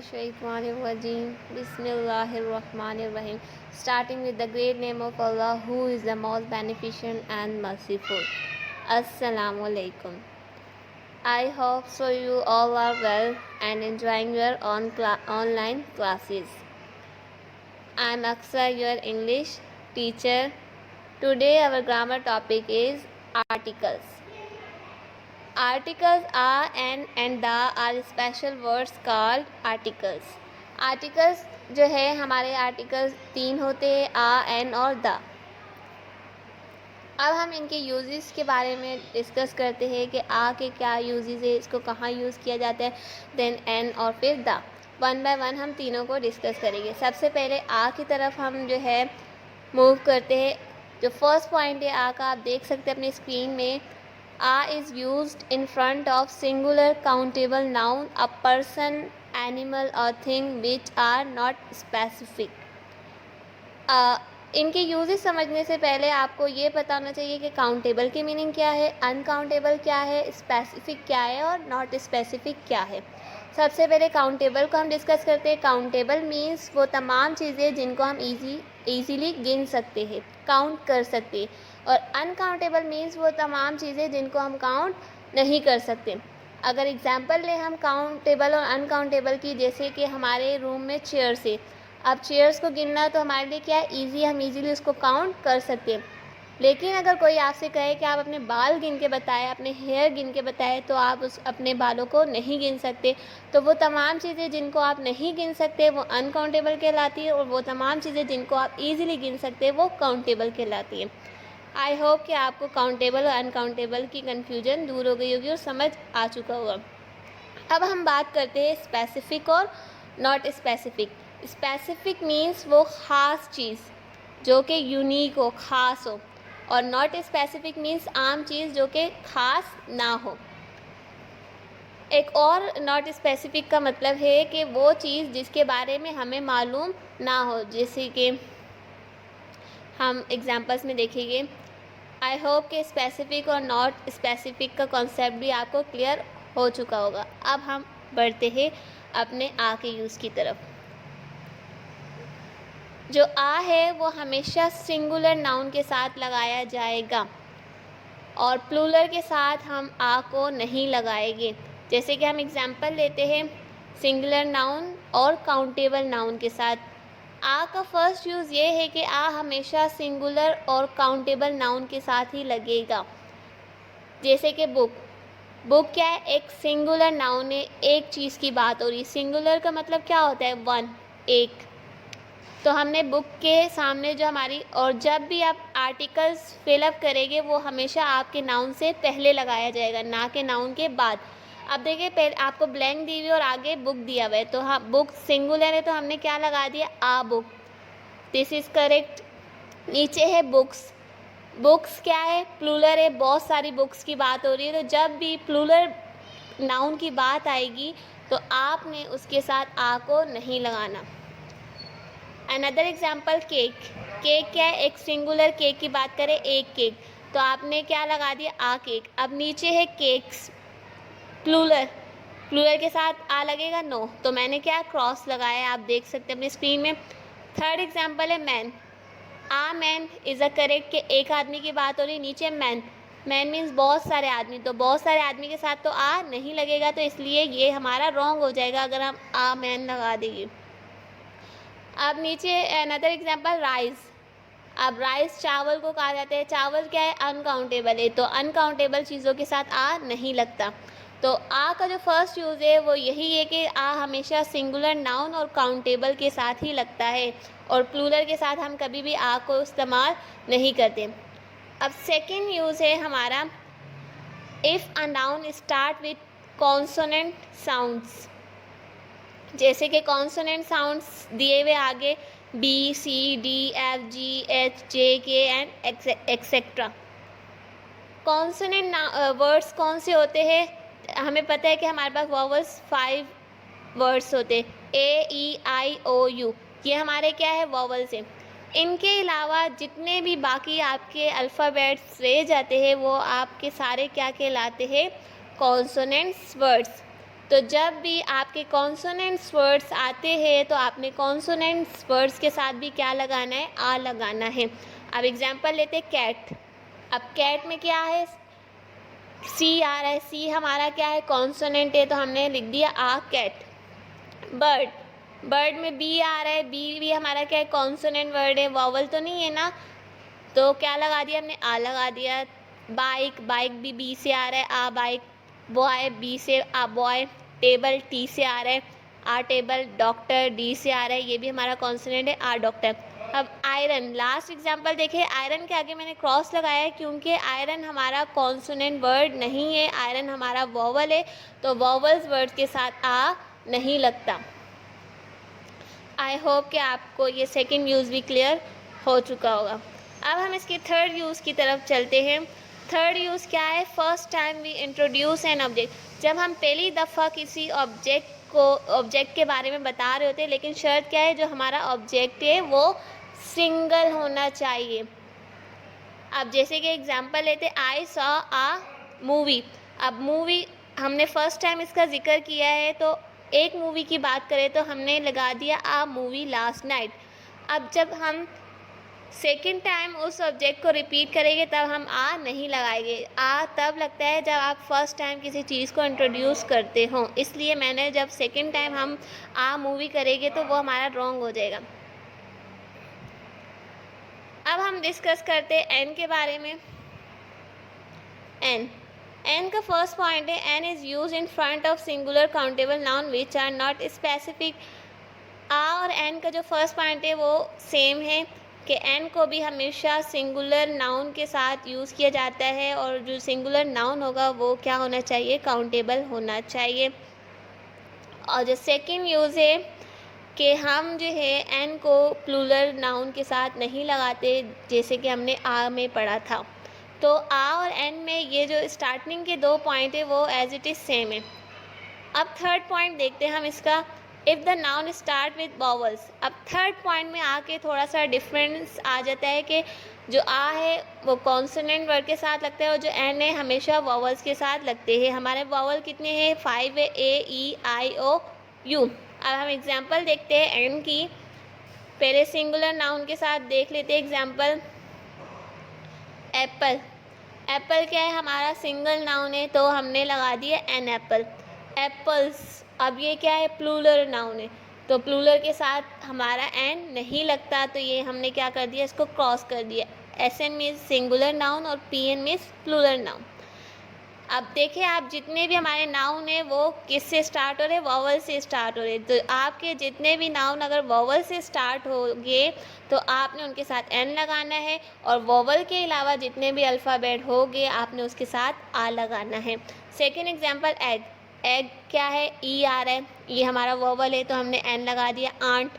Minesh-shaytanir-rajim. Bismillahir-rahmanir-rahim. Starting with the great name of Allah, who is the most beneficent and merciful. Assalamu alaikum. I hope so you all are well and enjoying your online classes. I am Aksar, your English teacher. Today our grammar topic is articles. Articles are and the are special words called articles. Articles जो है हमारे articles 3 होते हैं, आ, N और the. अब हम इनके uses के बारे में डिस्कस करते हैं कि आ के क्या यूजेस है, इसको कहाँ यूज़ किया जाता है, देन एन और फिर द। वन बाय वन हम तीनों को डिस्कस करेंगे। सबसे पहले आ की तरफ हम जो है मूव करते हैं। जो फर्स्ट पॉइंट है आ का, आप देख सकते हैं अपनी स्क्रीन में। A is used in front of singular countable noun, a person, animal or thing which are not specific. इनके यूजेस समझने से पहले आपको ये पता होना चाहिए कि काउंटेबल की मीनिंग क्या है, अनकाउंटेबल क्या है, स्पेसिफिक क्या है और नॉट स्पेसिफिक क्या है। सबसे पहले काउंटेबल को हम डिस्कस करते हैं। काउंटेबल मीन्स वो तमाम चीज़ें जिनको हम ईजीली गिन सकते हैं, काउंट कर सकते हैं। और अनकाउंटेबल मीन्स वो तमाम चीज़ें जिनको हम काउंट नहीं कर सकते। अगर एग्जांपल लें हम काउंटेबल और अनकाउंटेबल की, जैसे कि हमारे रूम में चेयर्स है। अब चेयर्स को गिनना तो हमारे लिए क्या है, ईजी, हम ईजीली उसको काउंट कर सकते हैं। लेकिन अगर कोई आपसे कहे कि आप अपने बाल गिन के बताएं, अपने हेयर गिन के बताएं, तो आप उस अपने बालों को नहीं गिन सकते। तो वो तमाम चीज़ें जिनको आप नहीं गिन सकते वो अनकाउंटेबल कहलाती है, और वो तमाम चीज़ें जिनको आप ईजिली गिन सकते हैं वो काउंटेबल कहलाती है। आई होप कि आपको काउंटेबल और अनकाउंटेबल की कन्फ्यूजन दूर हो गई होगी और समझ आ चुका होगा। अब हम बात करते हैं स्पेसिफिक और नॉट स्पेसिफिक। स्पेसिफिक मीन्स वो ख़ास चीज़ जो कि यूनिक हो, ख़ास हो, और नॉट स्पेसिफिक मीन्स आम चीज़ जो कि ख़ास ना हो। एक और नॉट स्पेसिफिक का मतलब है कि वो चीज़ जिसके बारे में हमें मालूम ना हो। जैसे कि हम एग्जांपल्स में देखेंगे। आई होप कि स्पेसिफिक और नॉट स्पेसिफिक का कॉन्सेप्ट भी आपको क्लियर हो चुका होगा। अब हम बढ़ते हैं अपने आ के यूज़ की तरफ। जो आ है वो हमेशा सिंगुलर नाउन के साथ लगाया जाएगा और प्लूरल के साथ हम आ को नहीं लगाएंगे। जैसे कि हम एग्जांपल लेते हैं सिंगुलर नाउन और काउंटेबल नाउन के साथ। आ का फर्स्ट यूज़ ये है कि आ हमेशा सिंगुलर और काउंटेबल नाउन के साथ ही लगेगा। जैसे कि बुक। बुक क्या है, एक सिंगुलर नाउन है, एक चीज़ की बात हो रही है। सिंगुलर का मतलब क्या होता है, वन, एक। तो हमने बुक के सामने जो हमारी, और जब भी आप आर्टिकल्स फिलअप करेंगे वो हमेशा आपके नाउन से पहले लगाया जाएगा, ना कि नाउन के बाद। अब देखिए पहले आपको ब्लैंक दी हुई और आगे बुक दिया हुआ है, तो हाँ बुक सिंगुलर है तो हमने क्या लगा दिया, आ बुक। This is correct. नीचे है बुक्स। बुक्स क्या है, प्लूरल है, बहुत सारी बुक्स की बात हो रही है। तो जब भी प्लूरल नाउन की बात आएगी तो आपने उसके साथ आ को नहीं लगाना। Another example cake. केक क्या है, एक सिंगुलर केक की बात करें, एक केक, तो आपने क्या लगा दिया, आ केक। अब नीचे है केक्स, प्लूरल, प्लूरल के साथ आ लगेगा, नो, तो मैंने क्या क्रॉस लगाया, आप देख सकते हैं अपनी स्क्रीन में। थर्ड एग्जाम्पल है man. Uh man is a correct कि एक आदमी की बात हो रही, नीचे मैन, मैन मीन्स बहुत सारे आदमी, तो बहुत सारे आदमी के साथ तो आ नहीं लगेगा, तो इसलिए ये हमारा रॉन्ग हो जाएगा अगर हम आ मैन लगा देंगे। अब नीचे अनदर एग्जांपल राइस। अब राइस चावल को कहा जाता है, चावल क्या है, अनकाउंटेबल है, तो अनकाउंटेबल चीज़ों के साथ आ नहीं लगता। तो आ का जो फर्स्ट यूज़ है वो यही है कि आ हमेशा सिंगुलर नाउन और काउंटेबल के साथ ही लगता है, और प्लूरल के साथ हम कभी भी आ को इस्तेमाल नहीं करते। अब सेकंड यूज़ है हमारा, if a noun start with consonant sounds. जैसे कि कॉन्सोनेंट साउंड्स दिए हुए आगे, बी, सी, डी, एफ, जी, एच, जे, के एंड एक्सेट्रा। कॉन्सोनेंट वर्ड्स कौन से होते हैं, हमें पता है कि हमारे पास वॉवल्स 5 वर्ड्स होते हैं, ए, ई, आई, ओ, यू, ये हमारे क्या है, वॉवल्स हैं। इनके अलावा जितने भी बाकी आपके अल्फ़ाबेट्स रह जाते हैं वो आपके सारे क्या कहलाते हैं, कॉन्सोनेंट्स वर्ड्स। तो जब भी आपके कॉन्सोनेंट्स वर्ड्स आते हैं तो आपने कॉन्सोनेंट्स वर्ड्स के साथ भी क्या लगाना है, आ लगाना है। अब एग्जांपल लेते हैं कैट। अब कैट में क्या है, सी आ रहा है, सी हमारा क्या है, कॉन्सोनेंट है, तो हमने लिख दिया आ कैट। बर्ड, बर्ड में बी आ रहा है, बी भी हमारा क्या है, कॉन्सोनेंट वर्ड है, वॉवल तो नहीं है ना, तो क्या लगा दिया हमने, आ लगा दिया। बाइक, बाइक भी बी से आ रहा है, आ बाइक। बॉय, बी से आ बॉय। टेबल, टी से आ रहा है, आ टेबल। डॉक्टर, डी से आ रहा है, ये भी हमारा कॉन्सोनेंट है, आ डॉक्टर। अब आयरन, लास्ट एग्जांपल देखिए, आयरन के आगे मैंने क्रॉस लगाया है क्योंकि आयरन हमारा कॉन्सोनेंट वर्ड नहीं है, आयरन हमारा वॉवल है, तो वॉवल्स वर्ड के साथ आ नहीं लगता। आई होप कि आपको ये सेकंड यूज़ भी क्लियर हो चुका होगा। अब हम इसके थर्ड यूज़ की तरफ चलते हैं। थर्ड यूज़ क्या है, first time we introduce an object. जब हम पहली दफ़ा किसी ऑब्जेक्ट के बारे में बता रहे होते हैं, लेकिन शर्त क्या है, जो हमारा ऑब्जेक्ट है वो सिंगल होना चाहिए। अब जैसे कि एग्जांपल लेते, आई सॉ आ मूवी। अब मूवी हमने फर्स्ट टाइम इसका जिक्र किया है, तो एक मूवी की बात करें तो हमने लगा दिया आ मूवी लास्ट नाइट। अब जब हम सेकंड टाइम उस ऑब्जेक्ट को रिपीट करेंगे तब हम आ नहीं लगाएंगे। आ तब लगता है जब आप फर्स्ट टाइम किसी चीज़ को इंट्रोड्यूस करते हो, इसलिए मैंने जब सेकंड टाइम हम आ मूवी करेंगे तो वो हमारा रॉन्ग हो जाएगा। अब हम डिस्कस करते हैं एन के बारे में। एन, एन का फर्स्ट पॉइंट है, an is use in front of singular countable noun which are not specific. आ और एन का जो फर्स्ट पॉइंट है वो सेम है कि एन को भी हमेशा सिंगुलर नाउन के साथ यूज़ किया जाता है, और जो सिंगुलर नाउन होगा वो क्या होना चाहिए, काउंटेबल होना चाहिए। और जो सेकंड यूज़ है कि हम जो है एन को प्लूरल नाउन के साथ नहीं लगाते, जैसे कि हमने आ में पढ़ा था। तो आ और एन में ये जो स्टार्टिंग के दो पॉइंट है वो एज इट इज़ सेम है। अब थर्ड पॉइंट देखते हैं हम इसका, if the noun start with vowels. अब थर्ड पॉइंट में आके थोड़ा सा डिफरेंस आ जाता है कि जो आ है वो कॉन्सोनेंट वर्ड के साथ लगता है, और जो एन है हमेशा वॉवल्स के साथ लगते हैं। हमारे वॉवल कितने हैं, 5 है, ए ई आई ओ यू। अब हम एग्जांपल देखते हैं एन की। पहले सिंगुलर नाउन के साथ देख लेते हैं एग्जांपल, एप्पल। एप्पल क्या है, हमारा सिंगल नाउन है, तो हमने लगा दिया एन एप्पल। एप्पल्स, अब ये क्या है, प्लूरल नाउन है, तो प्लूरल के साथ हमारा एन नहीं लगता, तो ये हमने क्या कर दिया, इसको क्रॉस कर दिया। S N means singular noun और P N means plural noun. अब देखिए, आप जितने भी हमारे नाउन है वो किससे स्टार्ट हो रहे, वॉवल से स्टार्ट हो रहे। तो आपके जितने भी नाउन अगर वॉवल से स्टार्ट होंगे तो आपने उनके साथ एन लगाना है, और वॉवल के अलावा जितने भी अल्फ़ाबेट होंगे आपने उसके साथ आ लगाना है। Second example egg. एग क्या है, ई आ रहा है, ये हमारा वॉवल है तो हमने एन लगा दिया। आंट,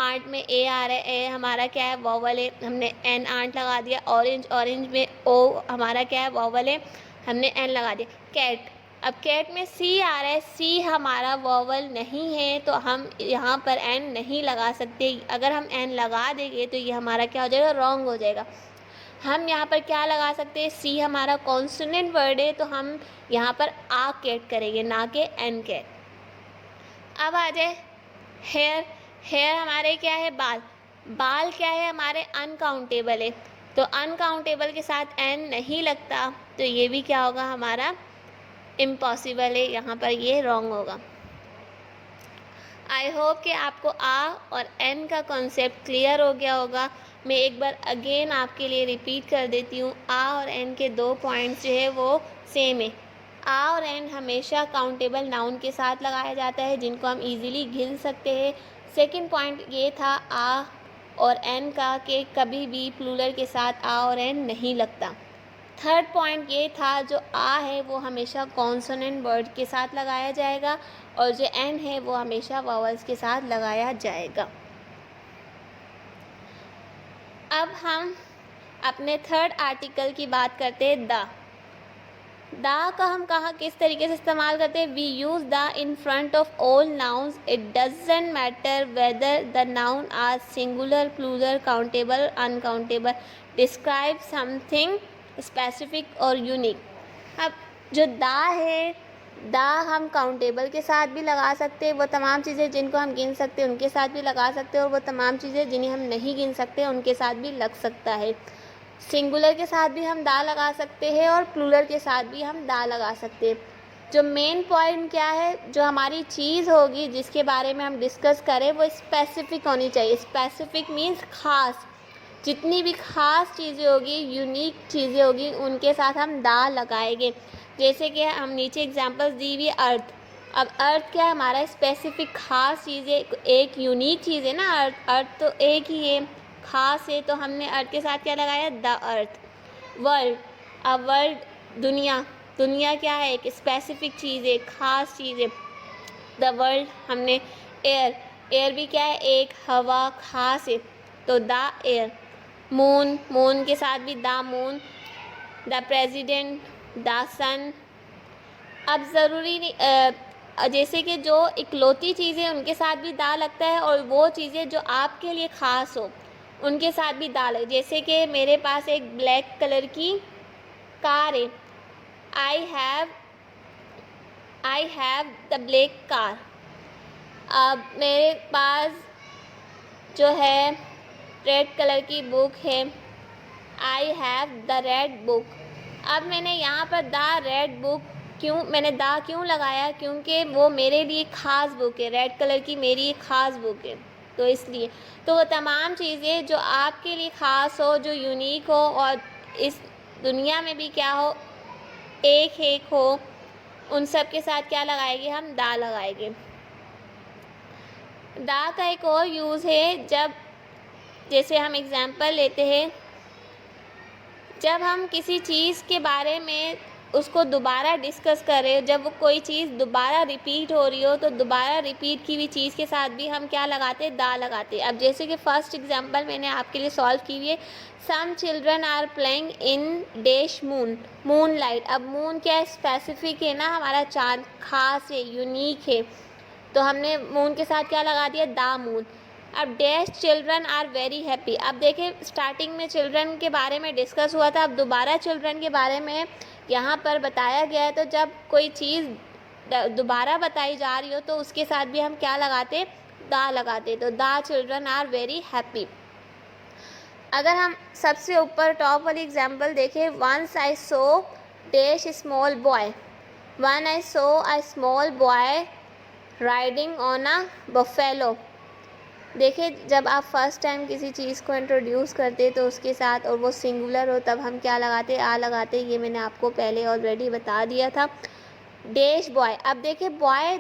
आंट में ए आ रहा है, ए हमारा क्या है, वॉवल है, हमने एन आंट लगा दिया। ऑरेंज, ऑरेंज में ओ हमारा क्या है, वॉवल है, हमने एन लगा दिया। कैट, अब कैट में सी आ रहा है, सी हमारा वॉवल नहीं है, तो हम यहाँ पर एन नहीं लगा सकते। अगर हम एन लगा देंगे तो ये हमारा क्या हो जाएगा, रॉन्ग हो जाएगा। हम यहाँ पर क्या लगा सकते हैं, सी हमारा कॉन्सोनेंट वर्ड है, तो हम यहाँ पर आ कैट करेंगे, ना कि एन कैट। अब आ जाए हेयर। हेयर हमारे क्या है, बाल। बाल क्या है, हमारे अनकाउंटेबल है, तो अनकाउंटेबल के साथ एन नहीं लगता, तो ये भी क्या होगा, हमारा इम्पॉसिबल है, यहाँ पर ये रॉन्ग होगा। आई होप कि आपको आ और एन का कॉन्सेप्ट क्लियर हो गया होगा। मैं एक बार अगेन आपके लिए रिपीट कर देती हूँ, आ और एन के दो पॉइंट्स जो है वो सेम है। आ और एन हमेशा काउंटेबल नाउन के साथ लगाया जाता है, जिनको हम इजीली गिन सकते हैं। सेकंड पॉइंट ये था आ और एन का कि कभी भी प्लूरल के साथ आ और एन नहीं लगता। थर्ड पॉइंट ये था, जो आ है वो हमेशा कॉन्सोनेंट वर्ड के साथ लगाया जाएगा, और जो एन है वो हमेशा वॉवल्स के साथ लगाया जाएगा। अब हम अपने थर्ड आर्टिकल की बात करते हैं, द। द का हम कहाँ किस तरीके से इस्तेमाल करते हैं, we use the in front of all nouns, it doesn't matter whether the noun are singular, plural, countable, uncountable, describe something specific और यूनिक। अब जो दा है दा हम काउंटेबल के साथ भी लगा सकते हैं, वो तमाम चीज़ें जिनको हम गिन सकते हैं उनके साथ भी लगा सकते हैं, और वो तमाम चीज़ें जिन्हें हम नहीं गिन सकते उनके साथ भी लग सकता है। सिंगुलर के साथ भी हम दा लगा सकते हैं और प्लूरल के साथ भी हम दा लगा सकते हैं। जो मेन पॉइंट क्या है, जो हमारी चीज़ होगी जिसके बारे में हम डिस्कस करें वो स्पेसिफिक होनी चाहिए। स्पेसिफिक मीन्स खास। जितनी भी ख़ास चीज़ें होगी, यूनिक चीज़ें होगी, उनके साथ हम दा लगाएंगे। जैसे कि हम नीचे एग्जांपल्स दी हुई अर्थ। अब अर्थ क्या है, हमारा स्पेसिफिक ख़ास चीज़ है, एक यूनिक चीज़ है ना अर्थ। अर्थ तो एक ही है, ख़ास है, तो हमने अर्थ के साथ क्या लगाया, द अर्थ। वर्ल्ड, अब वर्ल्ड दुनिया। दुनिया क्या है, एक स्पेसिफिक चीज़ है, ख़ास चीज़ है, द वर्ल्ड। हमने एयर, एयर भी क्या है, एक हवा, ख़ास है, तो द एयर। मून, मून के साथ भी the moon. The president, the sun. अब ज़रूरी नहीं, जैसे कि जो इकलौती चीज़ें उनके साथ भी दा लगता है, और वो चीज़ें जो आपके लिए ख़ास हो उनके साथ भी दा लगे। जैसे कि मेरे पास एक ब्लैक कलर की कार है, I have the black car. अब मेरे पास जो है रेड कलर की बुक है, I have the red book. अब मैंने यहाँ पर द रेड बुक मैंने दा क्यों लगाया, क्योंकि वो मेरे लिए ख़ास बुक है, रेड कलर की मेरी एक ख़ास बुक है, तो इसलिए। तो वो तमाम चीज़ें जो आपके लिए ख़ास हो, जो यूनिक हो, और इस दुनिया में भी क्या हो, एक हो, उन सब के साथ क्या लगाएंगे, हम दा लगाएंगे। दा का एक और यूज़ है, जब जैसे हम एग्ज़ाम्पल लेते हैं, जब हम किसी चीज़ के बारे में उसको दोबारा डिस्कस करें, जब वो कोई चीज़ दोबारा रिपीट हो रही हो, तो दोबारा रिपीट की हुई चीज़ के साथ भी हम क्या लगाते हैं, दा लगाते हैं। अब जैसे कि फर्स्ट एग्जांपल मैंने आपके लिए सॉल्व की हुई है, some children are playing in dash moon, moon light. अब मून क्या है, स्पेसिफिक है ना, हमारा चाँद खास है, यूनिक है, तो हमने मून के साथ क्या लगा दिया, द मून। अब dash children are very happy. अब देखिए स्टार्टिंग में चिल्ड्रन के बारे में डिस्कस हुआ था, अब दोबारा चिल्ड्रन के बारे में यहाँ पर बताया गया है, तो जब कोई चीज़ दोबारा बताई जा रही हो तो उसके साथ भी हम क्या लगाते, द लगाते, तो the children are very happy. अगर हम सबसे ऊपर टॉप वाली एग्जाम्पल देखें, once I saw dash small boy, one I saw a small boy riding on a buffalo. देखिए जब आप फर्स्ट टाइम किसी चीज़ को इंट्रोड्यूस करते तो उसके साथ, और वो सिंगुलर हो, तब हम क्या लगाते, आ लगाते। ये मैंने आपको पहले ऑलरेडी बता दिया था। डैश बॉय, अब देखिए बॉय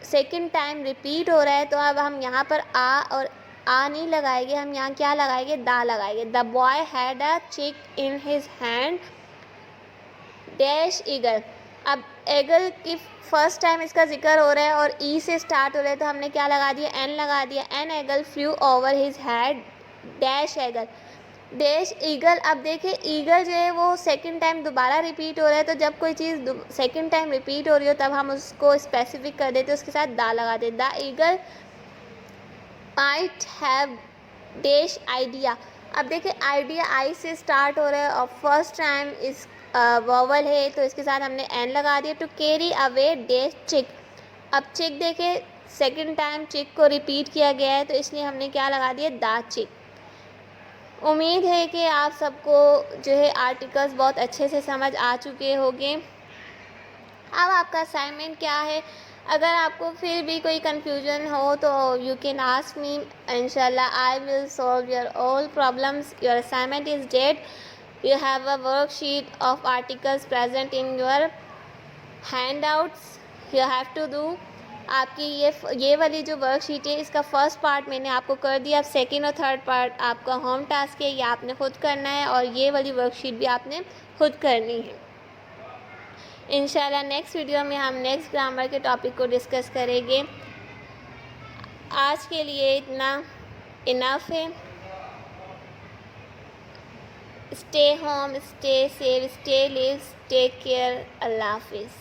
सेकंड टाइम रिपीट हो रहा है, तो अब हम यहाँ पर आ और आ नहीं लगाएंगे, हम यहाँ क्या लगाएंगे, दा लगाएंगे। द बॉय हैड अ चिक in his hand dash eagle. अब एगल की फर्स्ट टाइम इसका जिक्र हो रहा है और ई से स्टार्ट हो रहा है, तो हमने क्या लगा दिया, एन लगा दिया। An eagle flew over his head dash eagle dash eagle. अब देखिए ईगल जो है वो सेकंड टाइम दोबारा रिपीट हो रहा है, तो जब कोई चीज़ सेकंड टाइम रिपीट हो रही हो तब हम उसको स्पेसिफिक कर देते, उसके साथ दा लगा देते। The eagle might have dash idea. अब देखिए आइडिया आई से स्टार्ट हो रहा है और फर्स्ट टाइम इस वॉवल है, तो इसके साथ हमने एन लगा दिया। टू कैरी अवे डैश चिक। अब चिक देखे सेकंड टाइम चिक को रिपीट किया गया है, तो इसलिए हमने क्या लगा दिया, द चिक। उम्मीद है कि आप सबको जो है आर्टिकल्स बहुत अच्छे से समझ आ चुके होंगे। अब आपका असाइनमेंट क्या है, अगर आपको फिर भी कोई कन्फ्यूजन हो तो यू कैन आस्क मी, इंशाल्लाह I will solve your all problems. Your assignment is date, you have a worksheet of articles present in your handouts, you have to do। आपकी ये वाली जो वर्कशीट है इसका फर्स्ट पार्ट मैंने आपको कर दिया, अब सेकंड और थर्ड पार्ट आपका होम टास्क है, ये आपने खुद करना है, और ये वाली वर्कशीट भी आपने खुद करनी है। इंशाल्लाह नेक्स्ट वीडियो में हम नेक्स्ट ग्रामर के टॉपिक को डिस्कस करेंगे। आज के लिए इतना इनफ है। Stay home, stay safe, stay live, take care. Allah Hafiz.